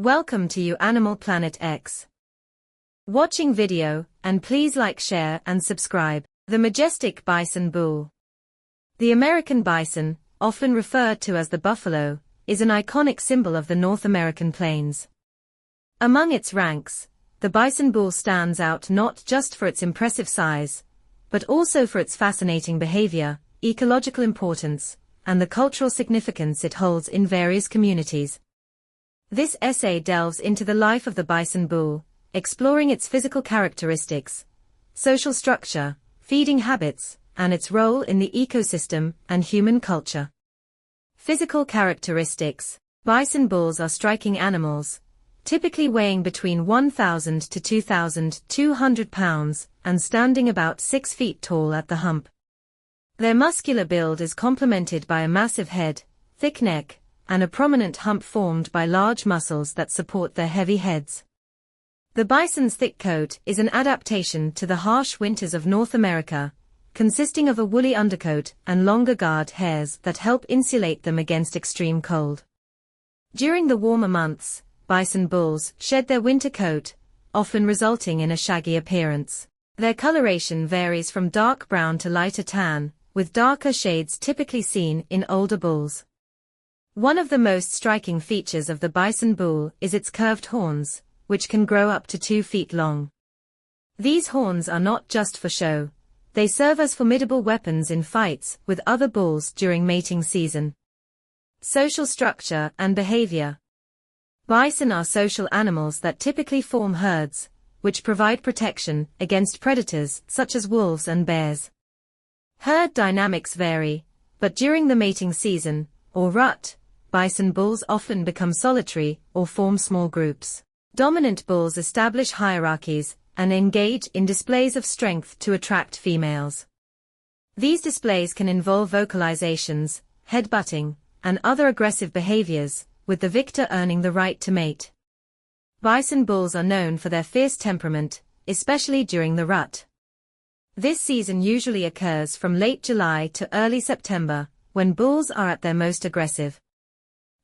Welcome to you Animal Planet X. Watching video, and please like, share, and subscribe. The majestic bison bull. The American bison, often referred to as the buffalo, is an iconic symbol of the North American plains. Among its ranks, the bison bull stands out not just for its impressive size, but also for its fascinating behavior, ecological importance, and the cultural significance it holds in various communities. This essay delves into the life of the bison bull, exploring its physical characteristics, social structure, feeding habits, and its role in the ecosystem and human culture. Physical characteristics. Bison bulls are striking animals, typically weighing between 1,000 to 2,200 pounds and standing about 6 feet tall at the hump. Their muscular build is complemented by a massive head, thick neck, and a prominent hump formed by large muscles that support their heavy heads. The bison's thick coat is an adaptation to the harsh winters of North America, consisting of a woolly undercoat and longer guard hairs that help insulate them against extreme cold. During the warmer months, bison bulls shed their winter coat, often resulting in a shaggy appearance. Their coloration varies from dark brown to lighter tan, with darker shades typically seen in older bulls. One of the most striking features of the bison bull is its curved horns, which can grow up to 2 feet long. These horns are not just for show, they serve as formidable weapons in fights with other bulls during mating season. Social structure and behavior. Bison are social animals that typically form herds, which provide protection against predators such as wolves and bears. Herd dynamics vary, but during the mating season, or rut, bison bulls often become solitary or form small groups. Dominant bulls establish hierarchies and engage in displays of strength to attract females. These displays can involve vocalizations, headbutting, and other aggressive behaviors, with the victor earning the right to mate. Bison bulls are known for their fierce temperament, especially during the rut. This season usually occurs from late July to early September, when bulls are at their most aggressive.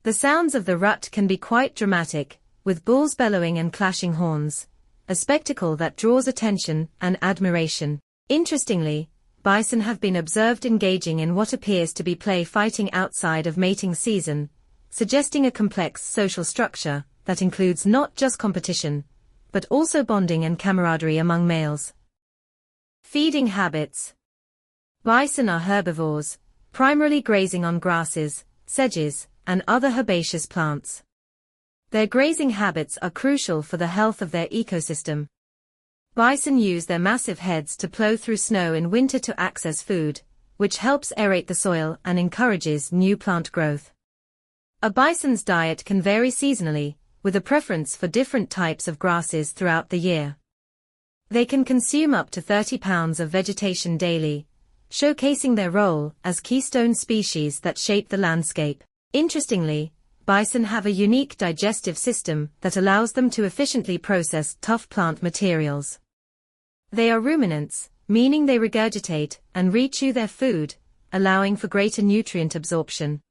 The sounds of the rut can be quite dramatic, with bulls bellowing and clashing horns, a spectacle that draws attention and admiration. Interestingly, bison have been observed engaging in what appears to be play fighting outside of mating season, suggesting a complex social structure that includes not just competition, but also bonding and camaraderie among males. Feeding habits. Bison are herbivores, primarily grazing on grasses, sedges, and other herbaceous plants. Their grazing habits are crucial for the health of their ecosystem. Bison use their massive heads to plow through snow in winter to access food, which helps aerate the soil and encourages new plant growth. A bison's diet can vary seasonally, with a preference for different types of grasses throughout the year. They can consume up to 30 pounds of vegetation daily, showcasing their role as keystone species that shape the landscape. Interestingly, bison have a unique digestive system that allows them to efficiently process tough plant materials. They are ruminants, meaning they regurgitate and rechew their food, allowing for greater nutrient absorption.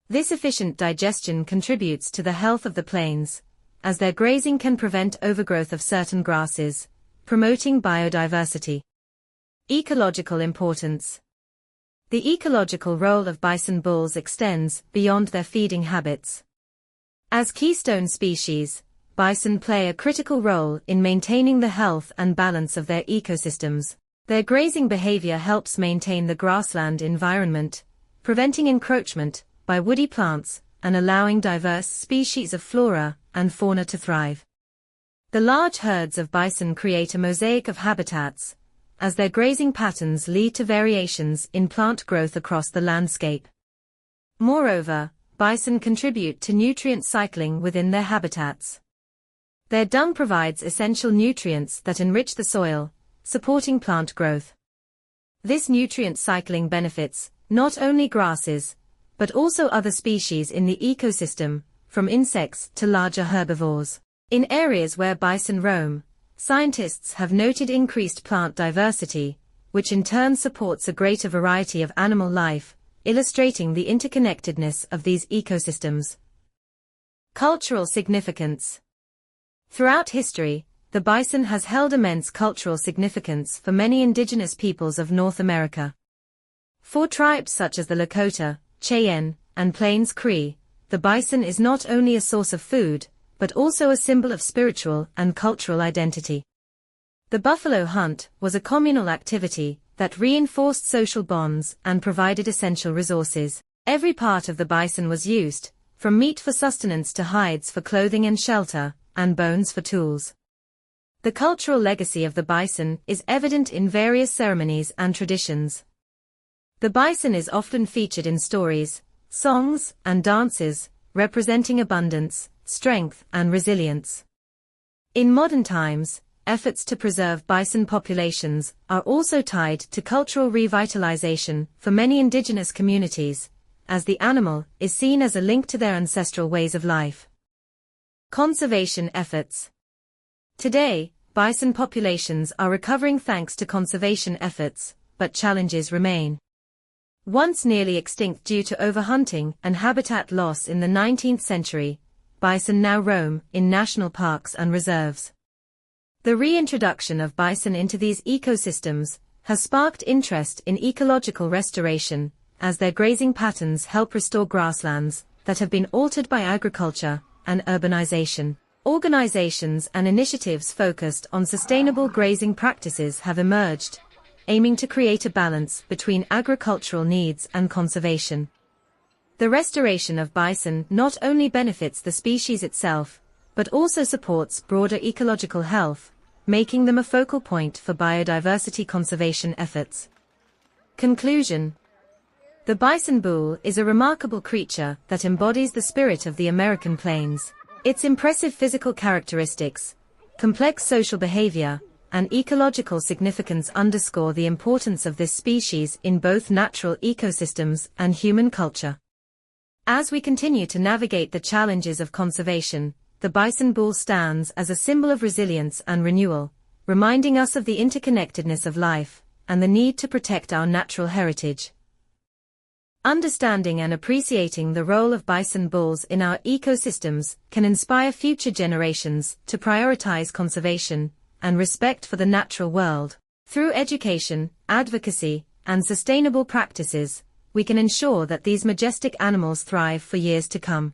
This efficient digestion contributes to the health of the plains, as their grazing can prevent overgrowth of certain grasses, promoting biodiversity. Ecological importance. The ecological role of bison bulls extends beyond their feeding habits. As keystone species, bison play a critical role in maintaining the health and balance of their ecosystems. Their grazing behavior helps maintain the grassland environment, preventing encroachment by woody plants and allowing diverse species of flora and fauna to thrive. The large herds of bison create a mosaic of habitats, as their grazing patterns lead to variations in plant growth across the landscape. Moreover, bison contribute to nutrient cycling within their habitats. Their dung provides essential nutrients that enrich the soil, supporting plant growth. This nutrient cycling benefits not only grasses, but also other species in the ecosystem, from insects to larger herbivores. In areas where bison roam, scientists have noted increased plant diversity, which in turn supports a greater variety of animal life, illustrating the interconnectedness of these ecosystems. Cultural significance. Throughout history, the bison has held immense cultural significance for many indigenous peoples of North America. For tribes such as the Lakota, Cheyenne, and Plains Cree, the bison is not only a source of food, but also a symbol of spiritual and cultural identity. The buffalo hunt was a communal activity that reinforced social bonds and provided essential resources. Every part of the bison was used, from meat for sustenance to hides for clothing and shelter, and bones for tools. The cultural legacy of the bison is evident in various ceremonies and traditions. The bison is often featured in stories, songs, and dances, representing abundance, strength, and resilience. In modern times, efforts to preserve bison populations are also tied to cultural revitalization for many indigenous communities, as the animal is seen as a link to their ancestral ways of life. Conservation efforts. Today, bison populations are recovering thanks to conservation efforts, but challenges remain. Once nearly extinct due to overhunting and habitat loss in the 19th century, bison now roam in national parks and reserves. The reintroduction of bison into these ecosystems has sparked interest in ecological restoration, as their grazing patterns help restore grasslands that have been altered by agriculture and urbanization. Organizations and initiatives focused on sustainable grazing practices have emerged, aiming to create a balance between agricultural needs and conservation. The restoration of bison not only benefits the species itself, but also supports broader ecological health, making them a focal point for biodiversity conservation efforts. Conclusion. The bison bull is a remarkable creature that embodies the spirit of the American plains. Its impressive physical characteristics, complex social behavior, and ecological significance underscore the importance of this species in both natural ecosystems and human culture. As we continue to navigate the challenges of conservation, the bison bull stands as a symbol of resilience and renewal, reminding us of the interconnectedness of life and the need to protect our natural heritage. Understanding and appreciating the role of bison bulls in our ecosystems can inspire future generations to prioritize conservation and respect for the natural world. Through education, advocacy, and sustainable practices, we can ensure that these majestic animals thrive for years to come.